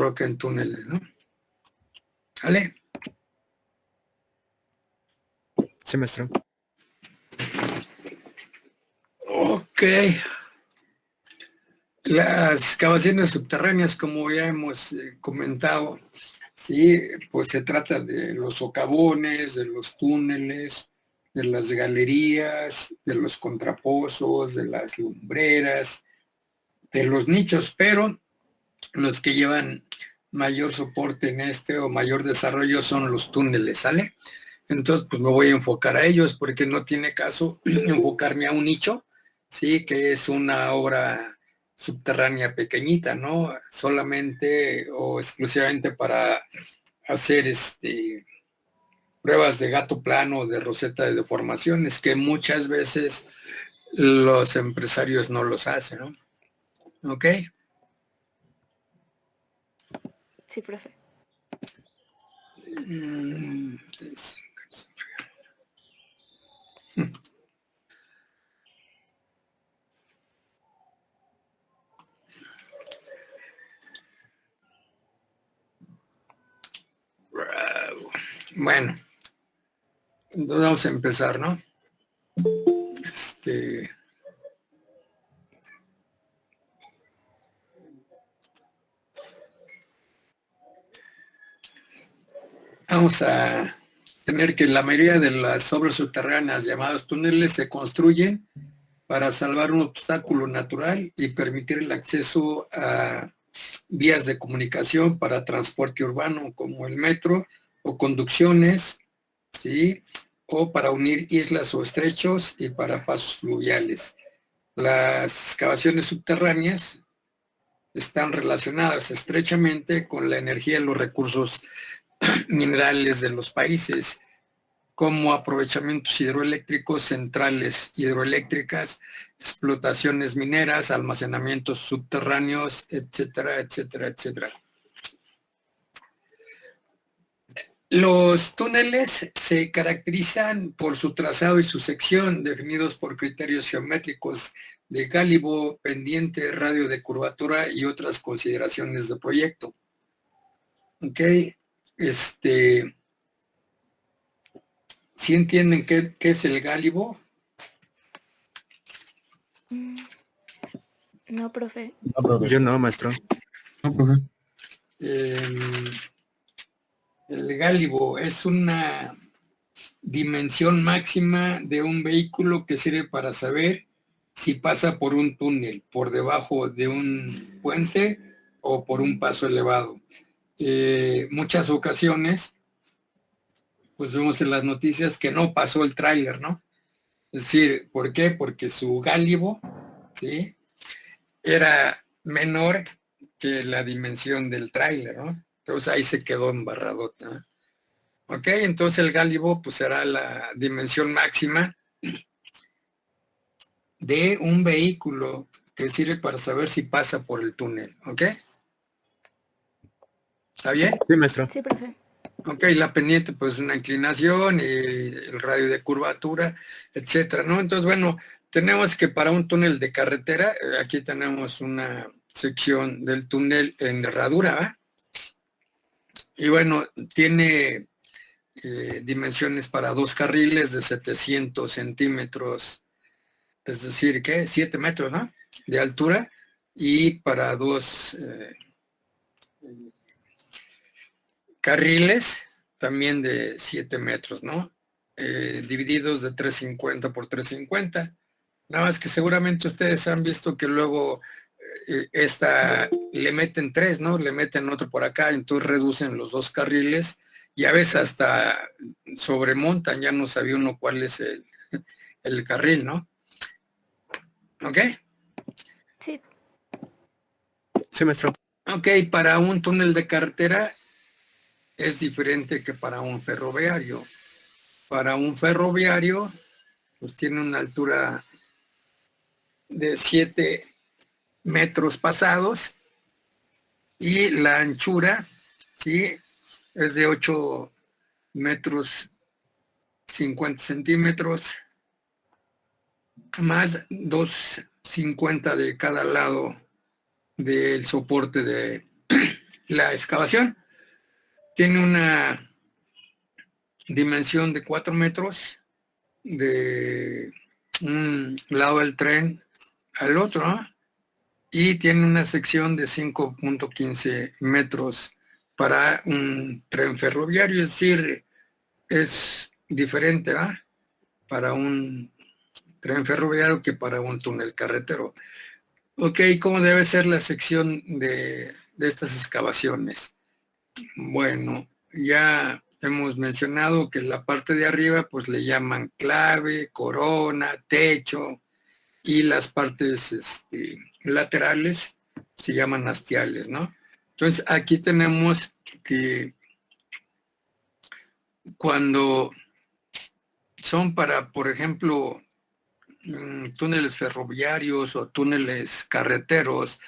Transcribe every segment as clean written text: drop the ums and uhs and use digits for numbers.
troca en túneles, ¿no? ¿Vale? Sí, maestro. Ok. Las excavaciones subterráneas, como ya hemos comentado, sí, pues se trata de los socavones, de los túneles, de las galerías, de los contrapozos, de las lumbreras, de los nichos, pero los que llevan mayor soporte en este o mayor desarrollo son los túneles, ¿sale? Entonces, pues me voy a enfocar a ellos porque no tiene caso enfocarme a un nicho, sí, que es una obra subterránea pequeñita, ¿no? Solamente o exclusivamente para hacer pruebas de gato plano, de roseta de deformaciones, que muchas veces los empresarios no los hacen, ¿no? ¿Ok? Sí, profe. Bueno, entonces vamos a empezar, ¿no? Vamos a tener que la mayoría de las obras subterráneas llamadas túneles se construyen para salvar un obstáculo natural y permitir el acceso a vías de comunicación para transporte urbano como el metro o conducciones, ¿sí? O para unir islas o estrechos y para pasos fluviales. Las excavaciones subterráneas están relacionadas estrechamente con la energía y los recursos minerales de los países, como aprovechamientos hidroeléctricos, centrales hidroeléctricas, explotaciones mineras, almacenamientos subterráneos, etcétera, etcétera, etcétera. Los túneles se caracterizan por su trazado y su sección, definidos por criterios geométricos de gálibo, pendiente, radio de curvatura y otras consideraciones de proyecto. ¿Ok? ¿Sí entienden qué es el gálibo? No, profe. No, profe. Yo no, maestro. No, profe. El gálibo es una dimensión máxima de un vehículo que sirve para saber si pasa por un túnel, por debajo de un puente o por un paso elevado. Muchas ocasiones, pues vemos en las noticias que no pasó el tráiler, ¿no? Es decir, ¿por qué? Porque su gálibo, ¿sí?, era menor que la dimensión del tráiler, ¿no? Entonces ahí se quedó embarradota, ¿no? Ok, entonces el gálibo pues será la dimensión máxima de un vehículo que sirve para saber si pasa por el túnel, ¿ok? ¿Está bien? Sí, maestro. Sí, profe. Ok, la pendiente pues una inclinación y el radio de curvatura, etcétera, ¿no? Entonces, bueno, tenemos que para un túnel de carretera, aquí tenemos una sección del túnel en herradura, ¿va? Y bueno, tiene dimensiones para 2 carriles de 700 centímetros, es decir, ¿qué? 7 metros, ¿no?, de altura, y para 2 carriles también de 7 metros, ¿no? Divididos de 350 por 350. Nada más que seguramente ustedes han visto que luego esta le meten 3, ¿no? Le meten otro por acá, entonces reducen los 2 carriles y a veces hasta sobremontan, ya no sabía uno cuál es el carril, ¿no? ¿Ok? Sí. Sí, maestro. Ok, para un túnel de carretera es diferente que para un ferroviario. Para un ferroviario, pues tiene una altura de 7 metros pasados y la anchura, ¿sí?, es de 8 metros 50 centímetros, más 2,50 de cada lado del soporte La excavación tiene una dimensión de 4 metros de un lado del tren al otro, ¿no? Y tiene una sección de 5.15 metros para un tren ferroviario, es decir, es diferente, ¿va? Para un tren ferroviario que para un túnel carretero. Ok, ¿cómo debe ser la sección de estas excavaciones? Bueno, ya hemos mencionado que la parte de arriba pues le llaman clave, corona, techo, y las partes laterales se llaman hastiales, ¿no? Entonces aquí tenemos que cuando son para, por ejemplo, túneles ferroviarios o túneles carreteros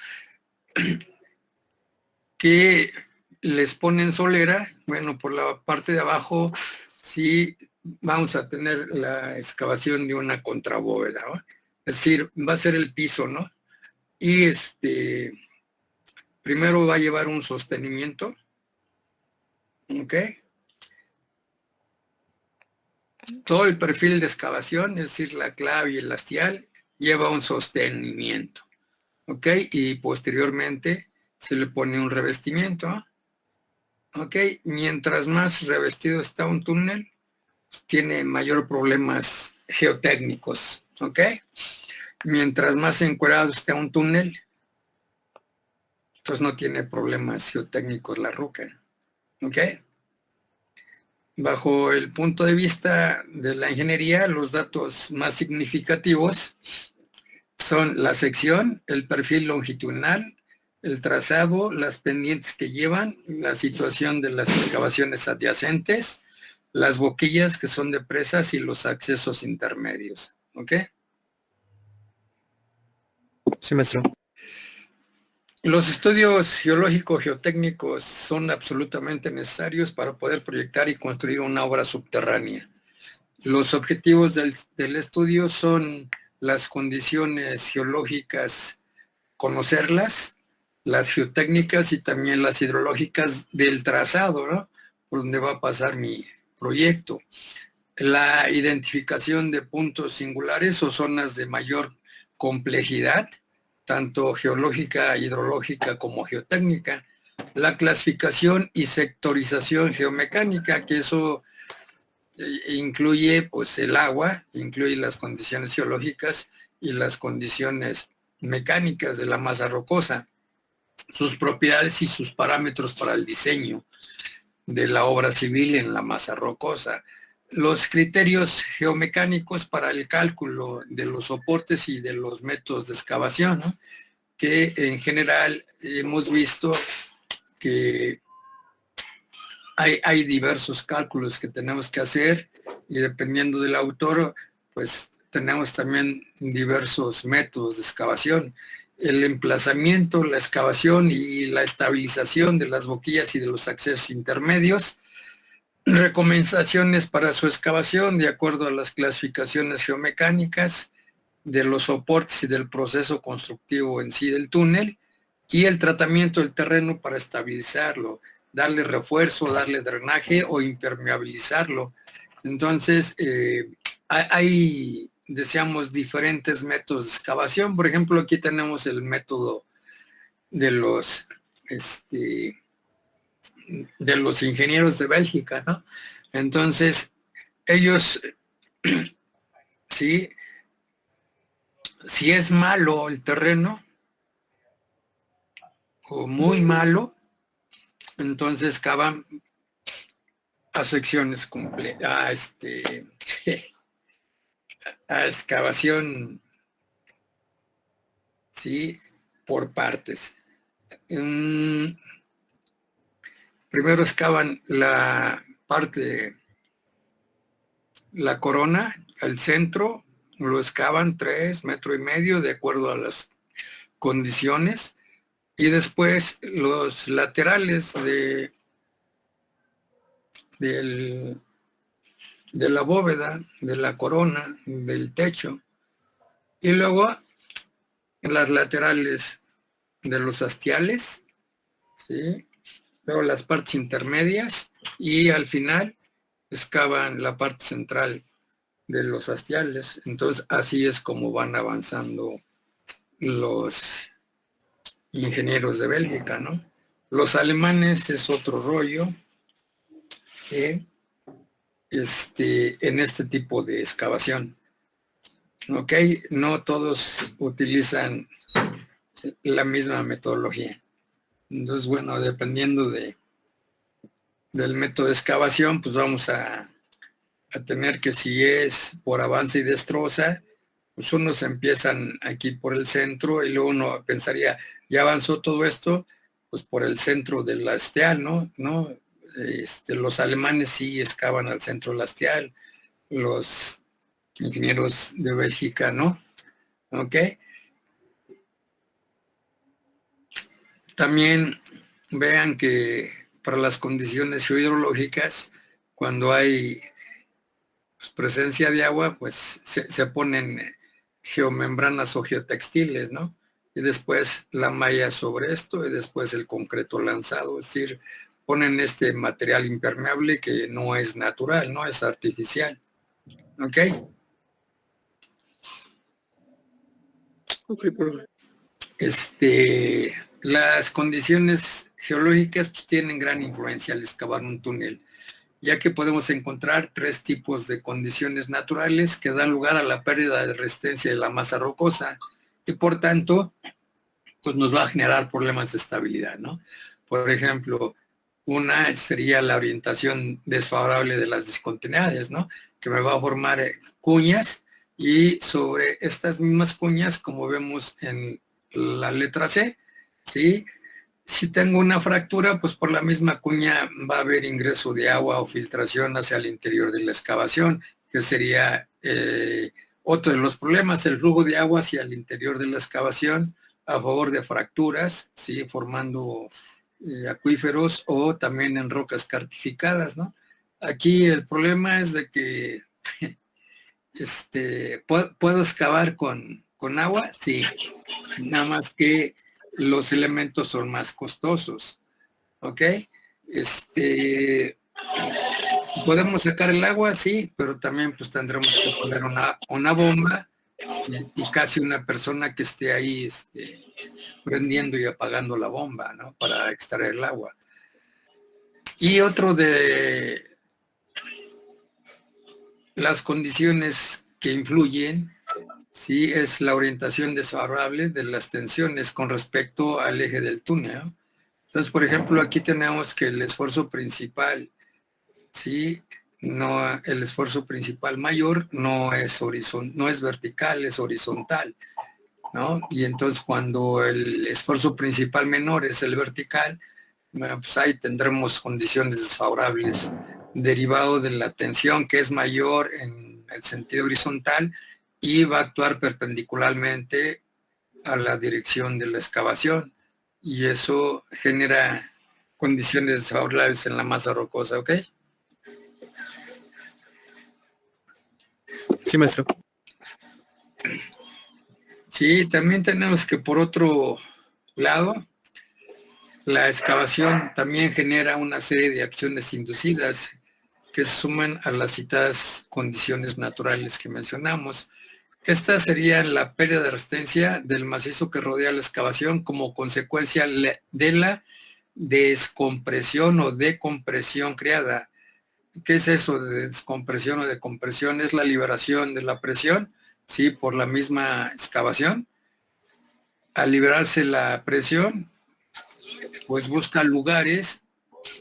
que les ponen solera, bueno, por la parte de abajo sí vamos a tener la excavación de una contrabóveda, ¿no? Es decir, va a ser el piso, ¿no? Y primero va a llevar un sostenimiento, ¿ok? Todo el perfil de excavación, es decir, la clave y el hastial, lleva un sostenimiento, ¿ok? Y posteriormente se le pone un revestimiento, ¿ok? Mientras más revestido está un túnel, pues tiene mayor problemas geotécnicos, ¿ok? Mientras más encuadrado está un túnel, entonces no tiene problemas geotécnicos la roca, ¿ok? Bajo el punto de vista de la ingeniería, los datos más significativos son la sección, el perfil longitudinal, el trazado, las pendientes que llevan, la situación de las excavaciones adyacentes, las boquillas que son de presas y los accesos intermedios. ¿Ok? Sí, maestro. Los estudios geológicos geotécnicos son absolutamente necesarios para poder proyectar y construir una obra subterránea. Los objetivos del estudio son las condiciones geológicas, conocerlas, las geotécnicas y también las hidrológicas del trazado, ¿no? Por donde va a pasar mi proyecto. La identificación de puntos singulares o zonas de mayor complejidad, tanto geológica, hidrológica como geotécnica. La clasificación y sectorización geomecánica, que eso incluye pues el agua, incluye las condiciones geológicas y las condiciones mecánicas de la masa rocosa, sus propiedades y sus parámetros para el diseño de la obra civil en la masa rocosa, los criterios geomecánicos para el cálculo de los soportes y de los métodos de excavación, ¿no? Que en general hemos visto que hay diversos cálculos que tenemos que hacer y dependiendo del autor, pues tenemos también diversos métodos de excavación. El emplazamiento, la excavación y la estabilización de las boquillas y de los accesos intermedios, recomendaciones para su excavación de acuerdo a las clasificaciones geomecánicas de los soportes y del proceso constructivo en sí del túnel y el tratamiento del terreno para estabilizarlo, darle refuerzo, darle drenaje o impermeabilizarlo. Entonces, deseamos diferentes métodos de excavación. Por ejemplo, aquí tenemos el método de los ingenieros de Bélgica, ¿no? Entonces, ellos, sí, si es malo el terreno o muy malo, entonces cavan a secciones completas, a excavación, sí, por partes. Primero excavan la parte, la corona, el centro, lo excavan 3,5 metros de acuerdo a las condiciones y después los laterales de la bóveda, de la corona, del techo y luego las laterales de los hastiales, ¿sí? luego las partes intermedias y al final excavan la parte central de los hastiales. Entonces así es como van avanzando los ingenieros de Bélgica, ¿no? Los alemanes es otro rollo en este tipo de excavación. ¿Ok? No todos utilizan la misma metodología. Entonces, bueno, dependiendo del método de excavación, pues vamos a tener que, si es por avance y destroza, pues unos empiezan aquí por el centro y luego uno pensaría, ya avanzó todo esto, pues por el centro del hastial, ¿no? Los alemanes sí excavan al centro del hastial, los ingenieros de Bélgica, ¿no? ¿Ok? También vean que para las condiciones geohidrológicas, cuando hay pues, presencia de agua, pues se ponen geomembranas o geotextiles, ¿no? Y después la malla sobre esto y después el concreto lanzado, es decir, ponen este material impermeable que no es natural, no es artificial. ¿Ok? Ok, profe. Las condiciones geológicas pues, tienen gran influencia al excavar un túnel, ya que podemos encontrar 3 tipos de condiciones naturales que dan lugar a la pérdida de resistencia de la masa rocosa y por tanto pues nos va a generar problemas de estabilidad, ¿no? Por ejemplo, una sería la orientación desfavorable de las discontinuidades, ¿no? Que me va a formar cuñas y sobre estas mismas cuñas, como vemos en la letra C, ¿sí? Si tengo una fractura, pues por la misma cuña va a haber ingreso de agua o filtración hacia el interior de la excavación, que sería otro de los problemas, el flujo de agua hacia el interior de la excavación a favor de fracturas, ¿sí? Formando acuíferos o también en rocas cartificadas, ¿no? Aquí el problema es de que ¿puedo excavar con agua? Sí, nada más que los elementos son más costosos, ¿ok? ¿Podemos sacar el agua? Sí, pero también pues tendremos que poner una bomba y casi una persona que esté ahí prendiendo y apagando la bomba, ¿no? Para extraer el agua. Y otro de las condiciones que influyen, sí, es la orientación desfavorable de las tensiones con respecto al eje del túnel, ¿no? Entonces, por ejemplo, aquí tenemos que el esfuerzo principal, ¿sí? No, el esfuerzo principal mayor no es vertical, es horizontal, ¿no? Y entonces cuando el esfuerzo principal menor es el vertical, pues ahí tendremos condiciones desfavorables derivado de la tensión que es mayor en el sentido horizontal y va a actuar perpendicularmente a la dirección de la excavación y eso genera condiciones desfavorables en la masa rocosa, ¿ok? Sí, maestro. Sí, también tenemos que por otro lado, la excavación también genera una serie de acciones inducidas que se suman a las citadas condiciones naturales que mencionamos. Esta sería la pérdida de resistencia del macizo que rodea la excavación como consecuencia de la descompresión o decompresión creada. ¿Qué es eso de descompresión o decompresión? Es la liberación de la presión, ¿sí? Por la misma excavación. Al liberarse la presión, pues busca lugares,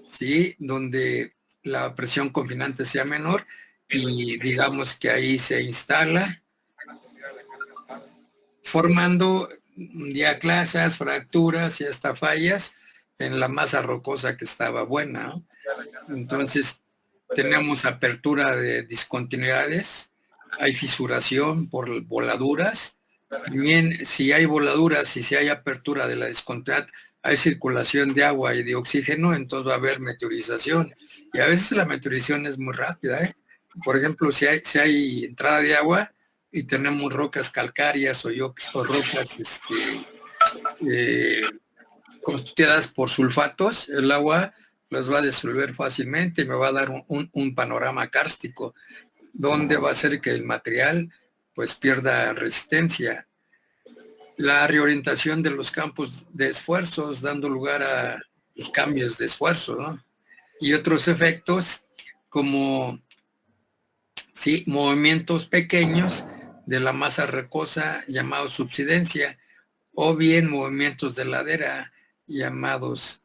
¿sí? Donde la presión confinante sea menor y digamos que ahí se instala formando diaclasas, fracturas y hasta fallas en la masa rocosa que estaba buena, ¿no? Entonces tenemos apertura de discontinuidades, hay fisuración por voladuras, también si hay voladuras y si hay apertura de la discontinuidad, hay circulación de agua y de oxígeno, entonces va a haber meteorización. Y a veces la meteorización es muy rápida, ¿eh? Por ejemplo, si hay entrada de agua y tenemos rocas calcáreas o rocas constituidas por sulfatos, el agua los va a disolver fácilmente y me va a dar un panorama kárstico, donde va a hacer que el material pues pierda resistencia. La reorientación de los campos de esfuerzos, dando lugar a los cambios de esfuerzo, ¿no? Y otros efectos como sí, movimientos pequeños de la masa rocosa llamados subsidencia, o bien movimientos de ladera llamados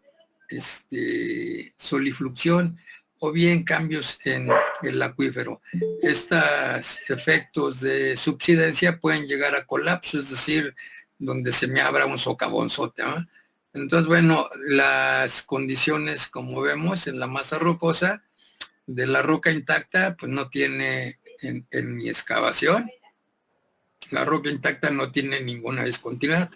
solifluxión, o bien cambios en el acuífero. Estos efectos de subsidencia pueden llegar a colapso, es decir, donde se me abra un socavonzote, ¿no? Entonces, bueno, las condiciones, como vemos en la masa rocosa, de la roca intacta, pues no tiene en mi excavación, la roca intacta no tiene ninguna discontinuidad.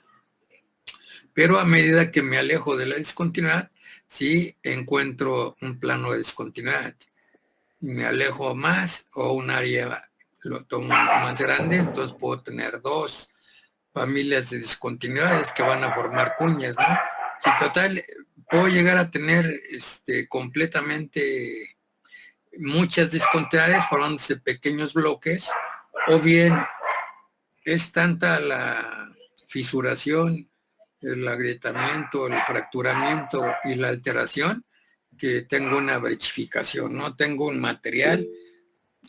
Pero a medida que me alejo de la discontinuidad, sí encuentro un plano de discontinuidad. Me alejo más o un área lo tomo más grande, entonces puedo tener dos familias de discontinuidades que van a formar cuñas, ¿no? Y total, puedo llegar a tener completamente muchas discontinuidades formándose pequeños bloques, o bien es tanta la fisuración, el agrietamiento, el fracturamiento y la alteración que tengo una brechificación, ¿no? Tengo un material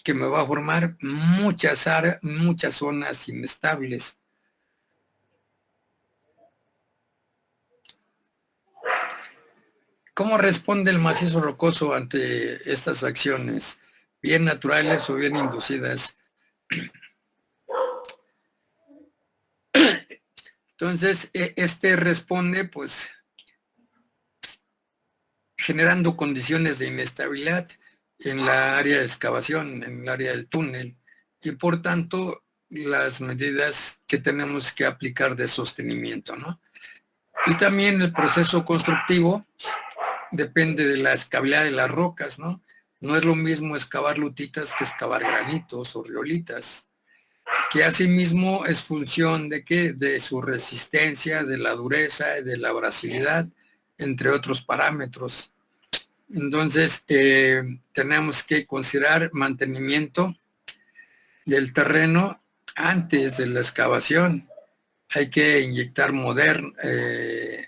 que me va a formar muchas áreas, muchas zonas inestables. ¿Cómo responde el macizo rocoso ante estas acciones, bien naturales o bien inducidas? Entonces, responde, pues, generando condiciones de inestabilidad en la área de excavación, en el área del túnel, y por tanto, las medidas que tenemos que aplicar de sostenimiento, ¿no? Y también el proceso constructivo depende de la escabilidad de las rocas, ¿no? No es lo mismo excavar lutitas que excavar granitos o riolitas, que asimismo es función de ¿qué? De su resistencia, de la dureza, de la abrasividad, entre otros parámetros. Entonces, tenemos que considerar mantenimiento del terreno antes de la excavación. Hay que inyectar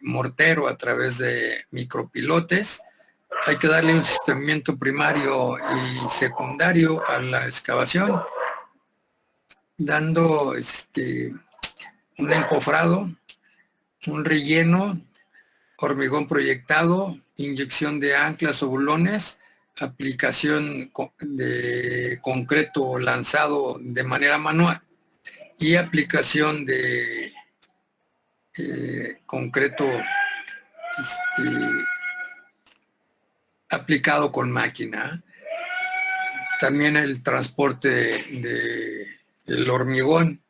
mortero a través de micropilotes. Hay que darle un sostenimiento primario y secundario a la excavación, dando un encofrado, un relleno, hormigón proyectado, inyección de anclas o bulones, aplicación de concreto lanzado de manera manual y aplicación de concreto aplicado con máquina. También el transporte del hormigón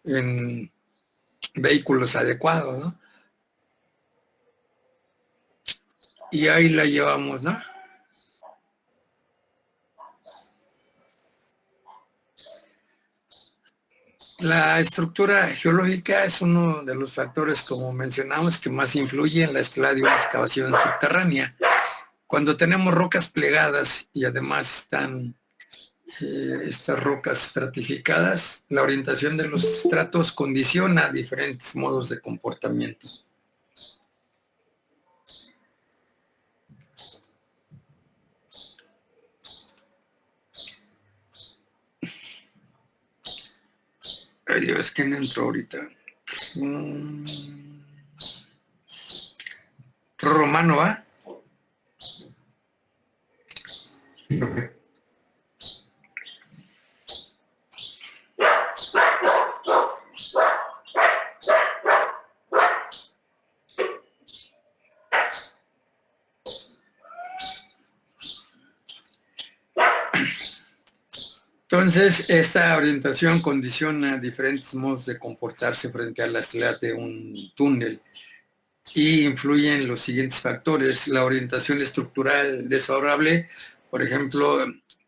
en vehículos adecuados, ¿no? Y ahí la llevamos, ¿no? La estructura geológica es uno de los factores, como mencionamos, que más influye en la escala de una excavación subterránea. Cuando tenemos rocas plegadas y además están estas rocas estratificadas, la orientación de los estratos condiciona diferentes modos de comportamiento. Ay Dios, ¿quién entró ahorita? Romano, ¿va? Entonces, esta orientación condiciona diferentes modos de comportarse frente a la escalera de un túnel y influye en los siguientes factores. La orientación estructural desfavorable, por ejemplo,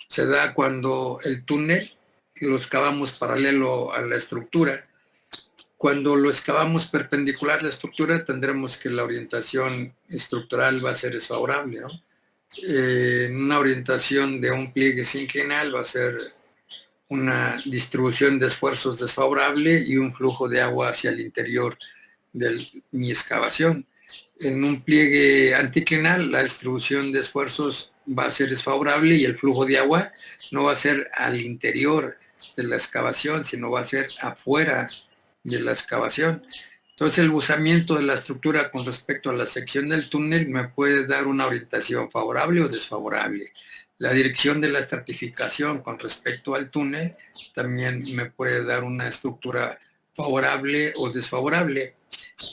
se da cuando el túnel lo excavamos paralelo a la estructura. Cuando lo excavamos perpendicular a la estructura, tendremos que la orientación estructural va a ser desfavorable, ¿no? En una orientación de un pliegue sinclinal va a ser una distribución de esfuerzos desfavorable y un flujo de agua hacia el interior de mi excavación. En un pliegue anticlinal, la distribución de esfuerzos va a ser desfavorable y el flujo de agua no va a ser al interior de la excavación, sino va a ser afuera de la excavación. Entonces el buzamiento de la estructura con respecto a la sección del túnel me puede dar una orientación favorable o desfavorable. La dirección de la estratificación con respecto al túnel también me puede dar una estructura favorable o desfavorable.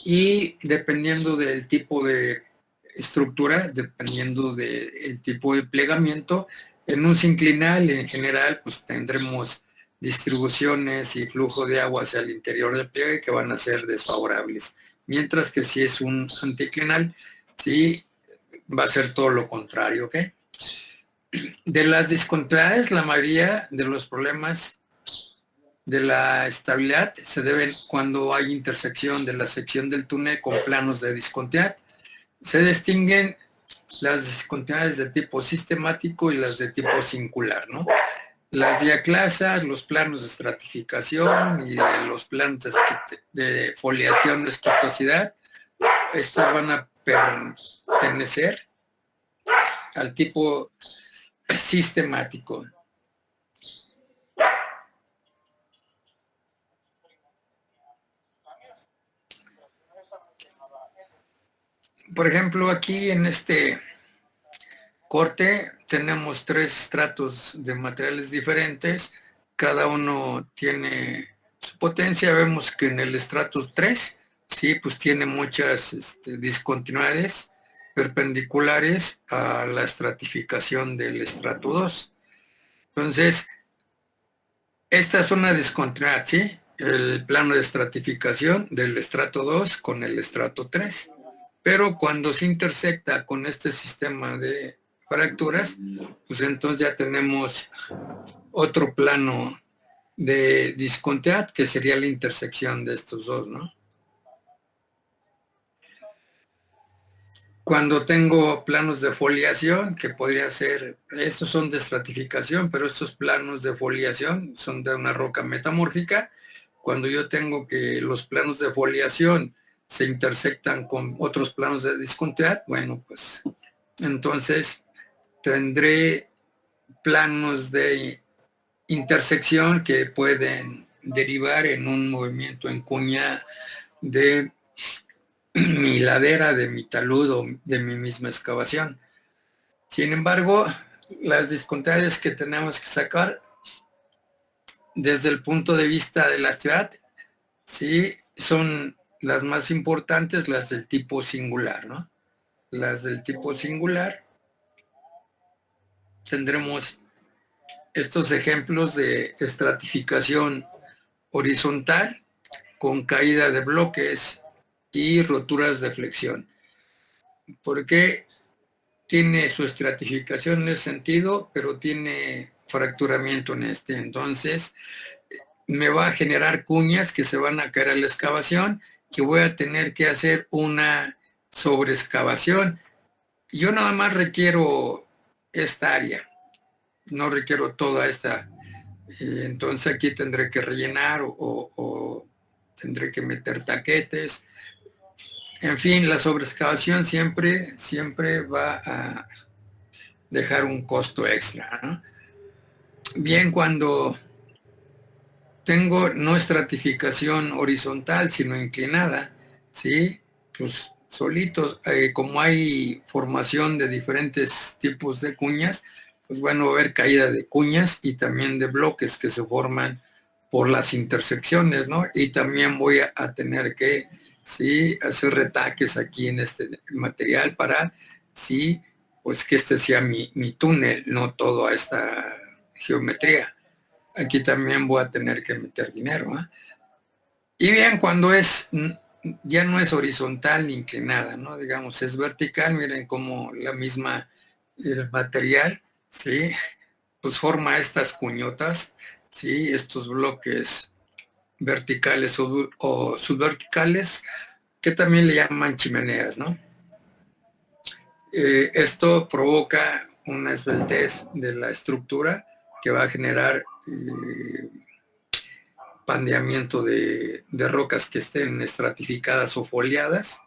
Y dependiendo del tipo de estructura, dependiendo del tipo de plegamiento, en un sinclinal en general pues tendremos distribuciones y flujo de agua hacia el interior del pliegue que van a ser desfavorables. Mientras que si es un anticlinal, sí, va a ser todo lo contrario, ¿ok? De las discontinuidades, la mayoría de los problemas de la estabilidad se deben cuando hay intersección de la sección del túnel con planos de discontinuidad. Se distinguen las discontinuidades de tipo sistemático y las de tipo singular, ¿no? Las diaclasas, los planos de estratificación y los planos de foliación de esquistosidad, estas van a pertenecer al tipo sistemático. Por ejemplo, aquí en este corte tenemos 3 estratos de materiales diferentes, cada uno tiene su potencia. Vemos que en el estrato 3, sí, pues tiene muchas discontinuidades perpendiculares a la estratificación del estrato 2. Entonces, esta es una discontinuidad, ¿sí? El plano de estratificación del estrato 2 con el estrato 3. Pero cuando se intersecta con este sistema de fracturas, pues entonces ya tenemos otro plano de discontinuidad que sería la intersección de estos dos, ¿no? Cuando tengo planos de foliación, que podría ser, estos son de estratificación, pero estos planos de foliación son de una roca metamórfica. Cuando yo tengo que los planos de foliación se intersectan con otros planos de discontinuidad, bueno, pues entonces tendré planos de intersección que pueden derivar en un movimiento en cuña de mi ladera, de mi talud o de mi misma excavación. Sin embargo, las discontinuidades que tenemos que sacar desde el punto de vista de la ciudad, sí, son las más importantes, las del tipo singular, ¿no? Las del tipo singular, tendremos estos ejemplos de estratificación horizontal con caída de bloques y roturas de flexión. Porque tiene su estratificación en ese sentido, pero tiene fracturamiento en este. Entonces, me va a generar cuñas que se van a caer a la excavación y voy a tener que hacer una sobreexcavación. Yo nada más requiero esta área, no requiero toda esta. Entonces aquí tendré que rellenar o tendré que meter taquetes. En fin, la sobreexcavación siempre va a dejar un costo extra, ¿no? Bien, cuando tengo no estratificación horizontal, sino inclinada, ¿sí? Pues solitos, como hay formación de diferentes tipos de cuñas, pues bueno, va a haber caída de cuñas y también de bloques que se forman por las intersecciones, ¿no? Y también voy a tener que, sí, hacer retaques aquí en este material para, sí, pues que este sea mi túnel, no toda esta geometría. Aquí también voy a tener que meter dinero, ¿eh? Y bien, cuando ya no es horizontal ni inclinada, ¿no? Digamos, es vertical, miren cómo la misma, el material, ¿sí? Pues forma estas cuñotas, ¿sí? Estos bloques verticales o subverticales, que también le llaman chimeneas, ¿no? Esto provoca una esbeltez de la estructura que va a generar pandeamiento de rocas que estén estratificadas o foliadas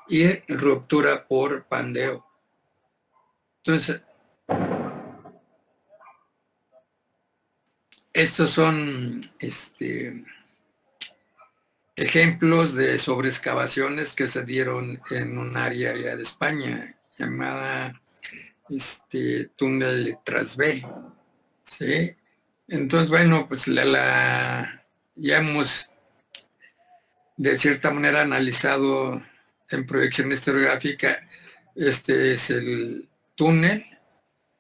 y ruptura por pandeo. Entonces, estos son ejemplos de sobreexcavaciones que se dieron en un área ya de España llamada túnel de Trasvé, ¿sí? Entonces, bueno, pues ya hemos de cierta manera analizado en proyección historiográfica. Este es el túnel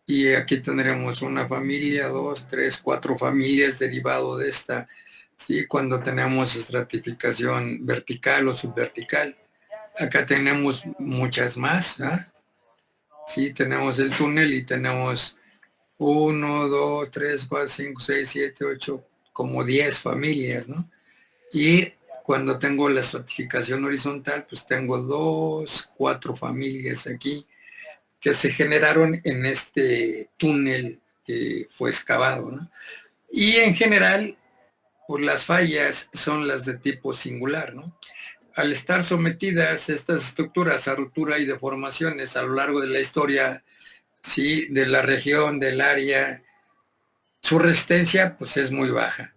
y aquí tendremos una familia, 2, 3, 4 familias derivado de esta, ¿sí? Cuando tenemos estratificación vertical o subvertical. Acá tenemos muchas más, ¿eh? Sí, tenemos el túnel y tenemos 1, 2, 3, 4, 5, 6, 7, 8, como 10 familias, ¿no? Y cuando tengo la estratificación horizontal, pues tengo 2, 4 familias aquí que se generaron en este túnel que fue excavado, ¿no? Y en general, pues las fallas son las de tipo singular, ¿no? Al estar sometidas estas estructuras a ruptura y deformaciones a lo largo de la historia, sí, de la región, del área, su resistencia pues es muy baja.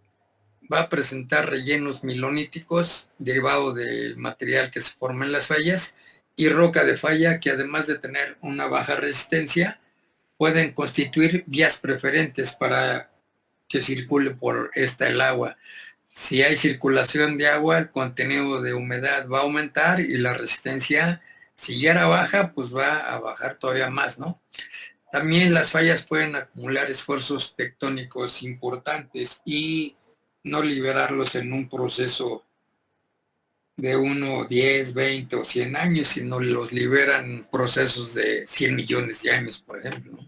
Va a presentar rellenos miloníticos derivado del material que se forma en las fallas y roca de falla que, además de tener una baja resistencia, pueden constituir vías preferentes para que circule por esta el agua. Si hay circulación de agua, el contenido de humedad va a aumentar y la resistencia, si ya era baja, pues va a bajar todavía más, ¿no? También las fallas pueden acumular esfuerzos tectónicos importantes y no liberarlos en un proceso de 1, 10, 20 o 100 años, sino los liberan procesos de 100 millones de años, por ejemplo.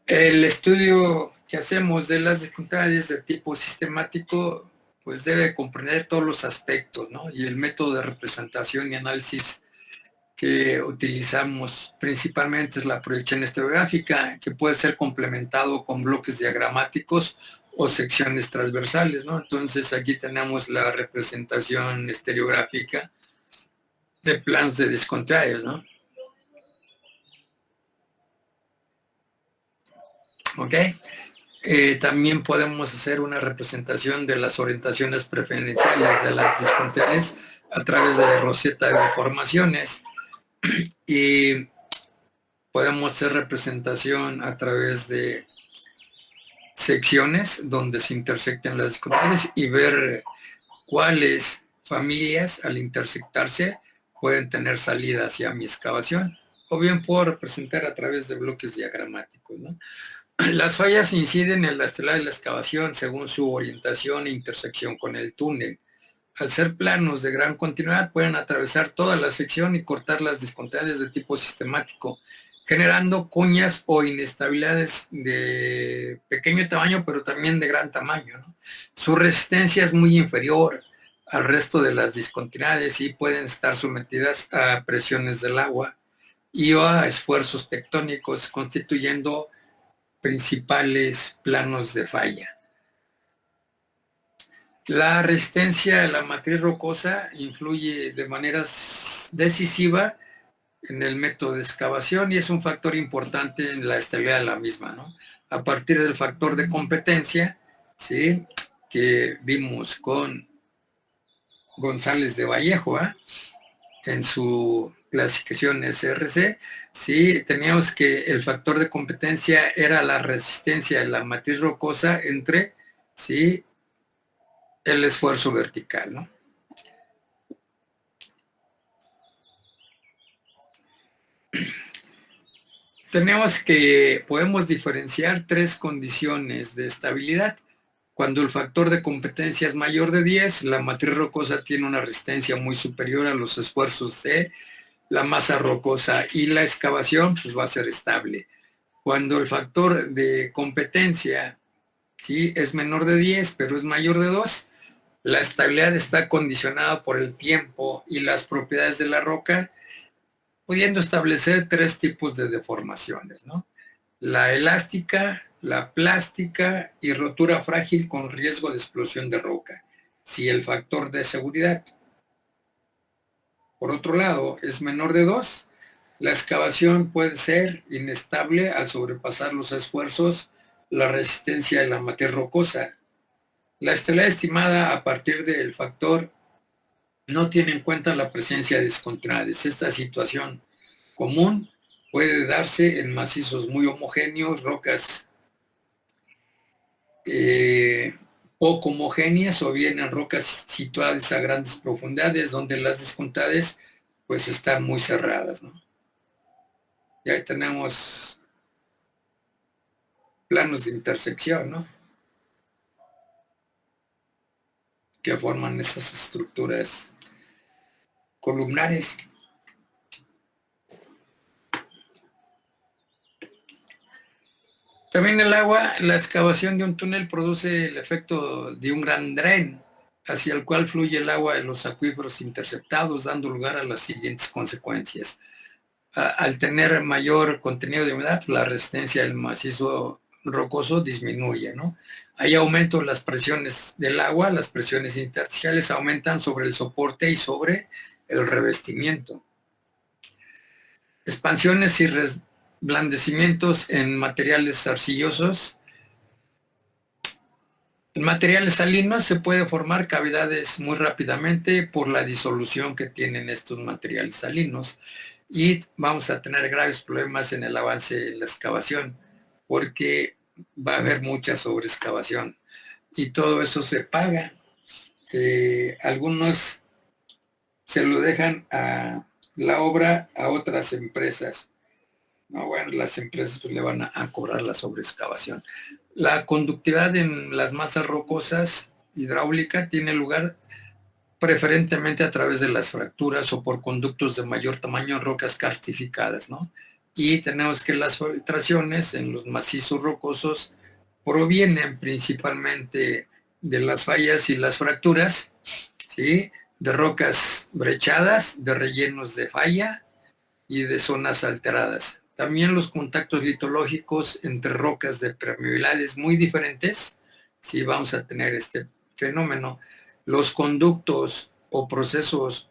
El estudio que hacemos de las dificultades de tipo sistemático, pues debe comprender todos los aspectos, ¿no? Y el método de representación y análisis que utilizamos principalmente es la proyección estereográfica, que puede ser complementado con bloques diagramáticos o secciones transversales, ¿no? Entonces aquí tenemos la representación estereográfica de planos de discontinuidades, ¿no? ¿Ok? También podemos hacer una representación de las orientaciones preferenciales de las discontinuidades a través de roseta de deformaciones, y podemos hacer representación a través de secciones donde se intersectan las discontinuidades y ver cuáles familias al intersectarse pueden tener salida hacia mi excavación, o bien puedo representar a través de bloques diagramáticos, ¿no? Las fallas inciden en la estela de la excavación según su orientación e intersección con el túnel. Al ser planos de gran continuidad, pueden atravesar toda la sección y cortar las discontinuidades de tipo sistemático, generando cuñas o inestabilidades de pequeño tamaño, pero también de gran tamaño, ¿no? Su resistencia es muy inferior al resto de las discontinuidades y pueden estar sometidas a presiones del agua y a esfuerzos tectónicos, constituyendo principales planos de falla. La resistencia de la matriz rocosa influye de manera decisiva en el método de excavación y es un factor importante en la estabilidad de la misma, ¿no? A partir del factor de competencia, ¿sí?, que vimos con González de Vallejo, ¿eh?, en su clasificación SRC, sí, teníamos que el factor de competencia era la resistencia de la matriz rocosa entre, sí, el esfuerzo vertical, ¿no? Podemos diferenciar 3 condiciones de estabilidad. Cuando el factor de competencia es mayor de 10, la matriz rocosa tiene una resistencia muy superior a los esfuerzos de la masa rocosa y la excavación pues va a ser estable. Cuando el factor de competencia, ¿sí?, es menor de 10, pero es mayor de 2, La estabilidad está condicionada por el tiempo y las propiedades de la roca, pudiendo establecer 3 tipos de deformaciones, ¿no? La elástica, la plástica y rotura frágil con riesgo de explosión de roca, si el factor de seguridad, por otro lado, es menor de 2, la excavación puede ser inestable al sobrepasar los esfuerzos, la resistencia de la materia rocosa. La estabilidad estimada a partir del factor no tiene en cuenta la presencia de descontinuidades. Esta situación común puede darse en macizos muy homogéneos, rocas poco homogéneas, o bien en rocas situadas a grandes profundidades donde las descontinuidades pues están muy cerradas, ¿no? Y ahí tenemos planos de intersección, ¿no?, que forman esas estructuras columnares. También el agua, la excavación de un túnel produce el efecto de un gran dren, hacia el cual fluye el agua de los acuíferos interceptados, dando lugar a las siguientes consecuencias. Al tener mayor contenido de humedad, la resistencia del macizo rocoso disminuye, ¿no? Hay aumento en las presiones del agua, las presiones intersticiales aumentan sobre el soporte y sobre el revestimiento. Expansiones y reblandecimientos en materiales arcillosos. En materiales salinos se puede formar cavidades muy rápidamente por la disolución que tienen estos materiales salinos, y vamos a tener graves problemas en el avance de la excavación porque va a haber mucha sobreexcavación y todo eso se paga. Algunos se lo dejan a la obra a otras empresas. No, bueno, las empresas pues le van a cobrar la sobreexcavación. La conductividad en las masas rocosas hidráulica tiene lugar preferentemente a través de las fracturas o por conductos de mayor tamaño en rocas karstificadas, ¿no? Y tenemos que las filtraciones en los macizos rocosos provienen principalmente de las fallas y las fracturas, ¿sí?, de rocas brechadas, de rellenos de falla y de zonas alteradas. También los contactos litológicos entre rocas de permeabilidades muy diferentes, sí vamos a tener este fenómeno. Los conductos o procesos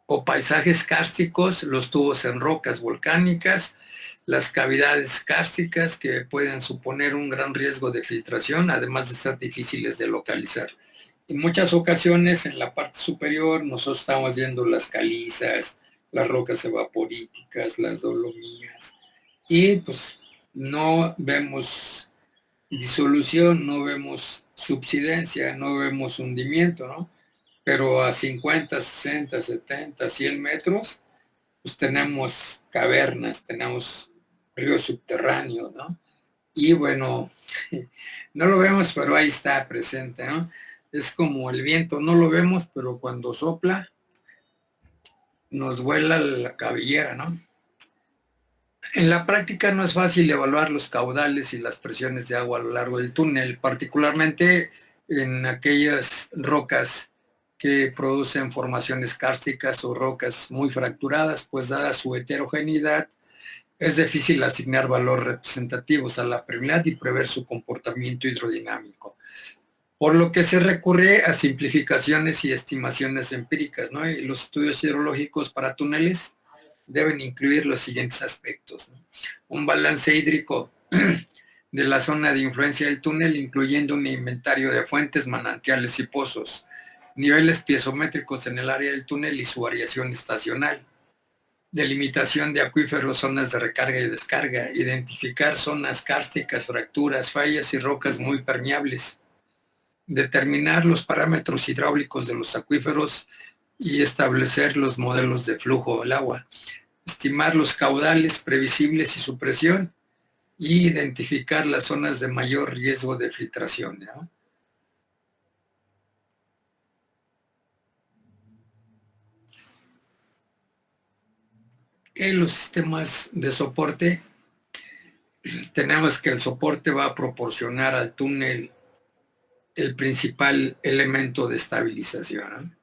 o paisajes kársticos, los tubos en rocas volcánicas, las cavidades kársticas que pueden suponer un gran riesgo de filtración, además de ser difíciles de localizar. En muchas ocasiones en la parte superior nosotros estamos viendo las calizas, las rocas evaporíticas, las dolomías, y pues no vemos disolución, no vemos subsidencia, no vemos hundimiento, ¿no? Pero a 50, 60, 70, 100 metros, pues tenemos cavernas, tenemos ríos subterráneos, ¿no? Y bueno, no lo vemos, pero ahí está presente, ¿no? Es como el viento, no lo vemos, pero cuando sopla, nos vuela la cabellera, ¿no? En la práctica no es fácil evaluar los caudales y las presiones de agua a lo largo del túnel, particularmente en aquellas rocas que producen formaciones kársticas o rocas muy fracturadas, pues dada su heterogeneidad, es difícil asignar valores representativos a la permeabilidad y prever su comportamiento hidrodinámico, por lo que se recurre a simplificaciones y estimaciones empíricas, ¿no? Y los estudios hidrológicos para túneles deben incluir los siguientes aspectos, ¿no? Un balance hídrico de la zona de influencia del túnel, incluyendo un inventario de fuentes, manantiales y pozos, niveles piezométricos en el área del túnel y su variación estacional, delimitación de acuíferos, zonas de recarga y descarga, identificar zonas kársticas, fracturas, fallas y rocas muy permeables, determinar los parámetros hidráulicos de los acuíferos y establecer los modelos de flujo del agua, estimar los caudales previsibles y su presión, y identificar las zonas de mayor riesgo de filtración, ¿no? Los sistemas de soporte, tenemos que el soporte va a proporcionar al túnel el principal elemento de estabilización, ¿no?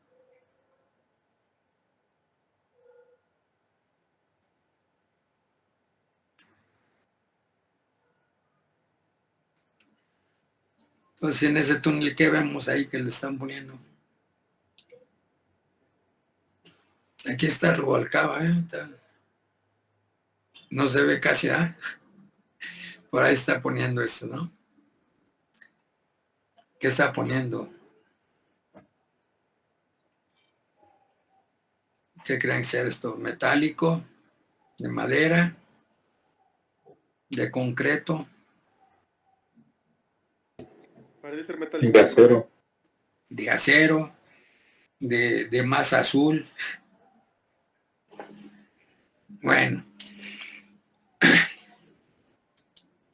Entonces, en ese túnel, ¿qué vemos ahí que le están poniendo? Aquí está Rubalcaba, ¿eh? No se ve casi, ¿eh? Por ahí está poniendo esto, ¿no? ¿Qué está poniendo? ¿Qué creen ser esto? ¿Metálico? ¿De madera? ¿De concreto? Parece ser metálico. De acero. ¿De acero? ¿De masa azul? Bueno,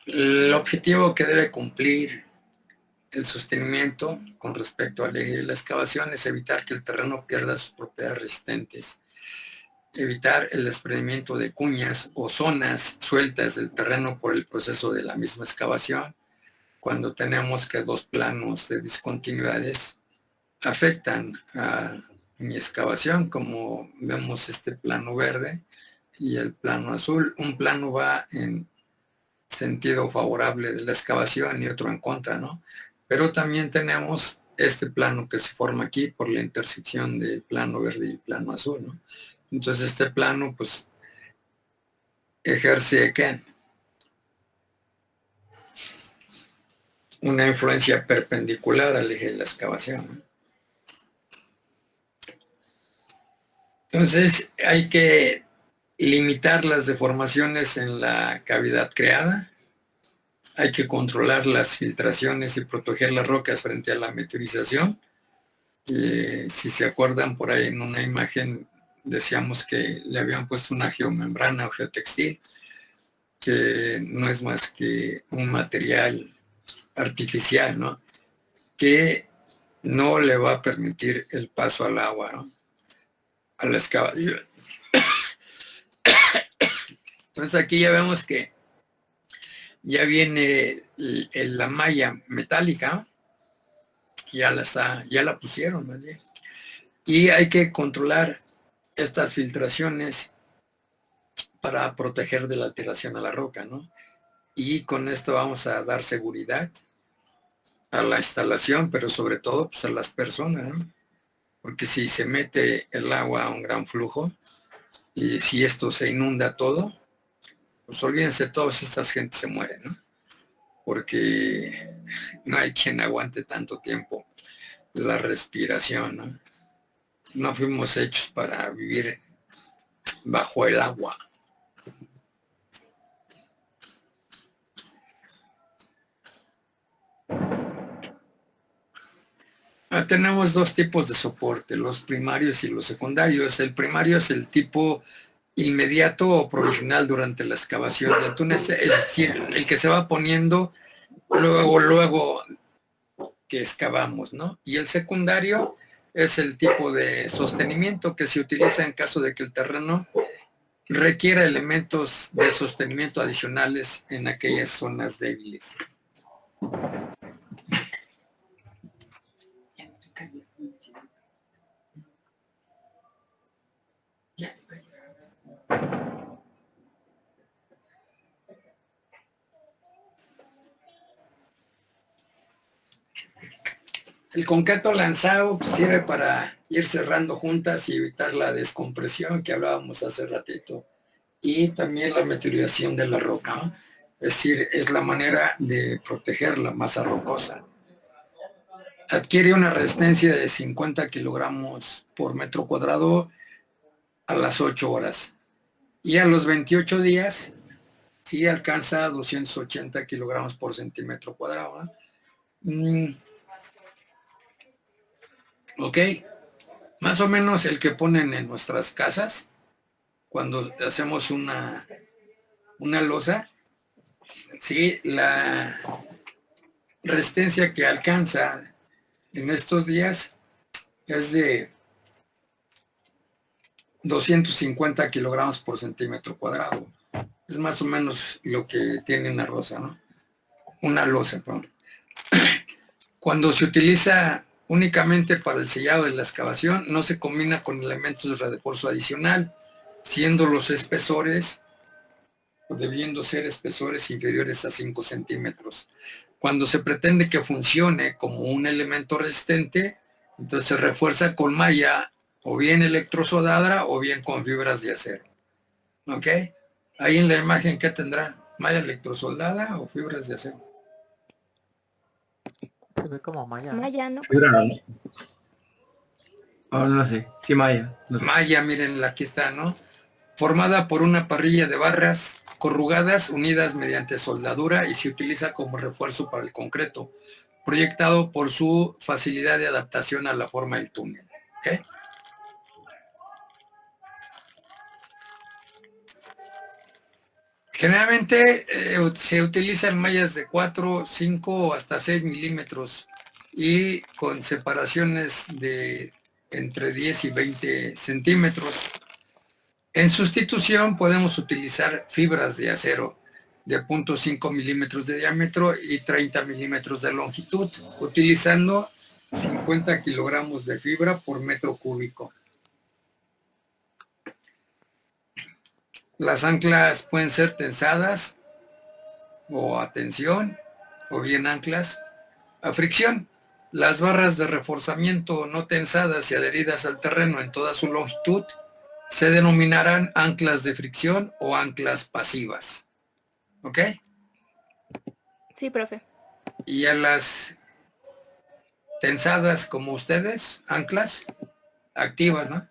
el objetivo que debe cumplir el sostenimiento con respecto al eje de la excavación es evitar que el terreno pierda sus propiedades resistentes, evitar el desprendimiento de cuñas o zonas sueltas del terreno por el proceso de la misma excavación, cuando tenemos que dos planos de discontinuidades afectan a mi excavación, como vemos este plano verde y el plano azul. Un plano va en sentido favorable de la excavación y otro en contra, ¿no? Pero también tenemos este plano que se forma aquí por la intersección del plano verde y el plano azul, ¿no? Entonces este plano, pues, ejerce, ¿qué? Una influencia perpendicular al eje de la excavación, ¿no? Entonces hay que limitar las deformaciones en la cavidad creada, hay que controlar las filtraciones y proteger las rocas frente a la meteorización. Si se acuerdan, por ahí en una imagen decíamos que le habían puesto una geomembrana o geotextil, que no es más que un material artificial, ¿no? Que no le va a permitir el paso al agua, ¿no? A la excavación. Entonces aquí ya vemos que ya viene la malla metálica, ya la pusieron más bien. Y hay que controlar estas filtraciones para proteger de la alteración a la roca, ¿no? Y con esto vamos a dar seguridad a la instalación, pero sobre todo pues, a las personas, ¿no? Porque si se mete el agua a un gran flujo y si esto se inunda todo, pues olvídense, todas estas gentes se mueren, ¿no? Porque no hay quien aguante tanto tiempo la respiración, ¿no? No fuimos hechos para vivir bajo el agua. Tenemos dos tipos de soporte, los primarios y los secundarios. El primario es el tipo inmediato o provisional durante la excavación del túnel, es decir, el que se va poniendo luego que excavamos, ¿no? Y el secundario es el tipo de sostenimiento que se utiliza en caso de que el terreno requiera elementos de sostenimiento adicionales en aquellas zonas débiles. El concreto lanzado sirve para ir cerrando juntas y evitar la descompresión que hablábamos hace ratito. Y también la meteorización de la roca, ¿no? Es decir, es la manera de proteger la masa rocosa. Adquiere una resistencia de 50 kilogramos por metro cuadrado a las 8 horas. Y a los 28 días, sí alcanza 280 kilogramos por centímetro cuadrado, ¿no? Ok, más o menos el que ponen en nuestras casas cuando hacemos una losa, sí, la resistencia que alcanza en estos días es de 250 kilogramos por centímetro cuadrado. Es más o menos lo que tiene una losa, ¿no? Una losa, perdón. Cuando se utiliza únicamente para el sellado de la excavación, no se combina con elementos de refuerzo adicional, siendo los espesores, o debiendo ser espesores inferiores a 5 centímetros. Cuando se pretende que funcione como un elemento resistente, entonces se refuerza con malla o bien electrosodada o bien con fibras de acero. ¿Ok? Ahí en la imagen, ¿qué tendrá? ¿Malla electrosoldada o fibras de acero? Se ve como malla, ¿no? Maya, ¿no? Fibra, ¿no? Oh, no sé. Sí, Maya. No sé. Malla, miren, aquí está, ¿no? Formada por una parrilla de barras corrugadas unidas mediante soldadura y se utiliza como refuerzo para el concreto, proyectado por su facilidad de adaptación a la forma del túnel. ¿Ok? Generalmente se utilizan mallas de 4, 5 o hasta 6 milímetros y con separaciones de entre 10 y 20 centímetros. En sustitución podemos utilizar fibras de acero de 0.5 milímetros de diámetro y 30 milímetros de longitud, utilizando 50 kilogramos de fibra por metro cúbico. Las anclas pueden ser tensadas o a tensión, o bien anclas a fricción. Las barras de reforzamiento no tensadas y adheridas al terreno en toda su longitud se denominarán anclas de fricción o anclas pasivas. ¿Ok? Sí, profe. Y a las tensadas como ustedes, anclas activas, ¿no?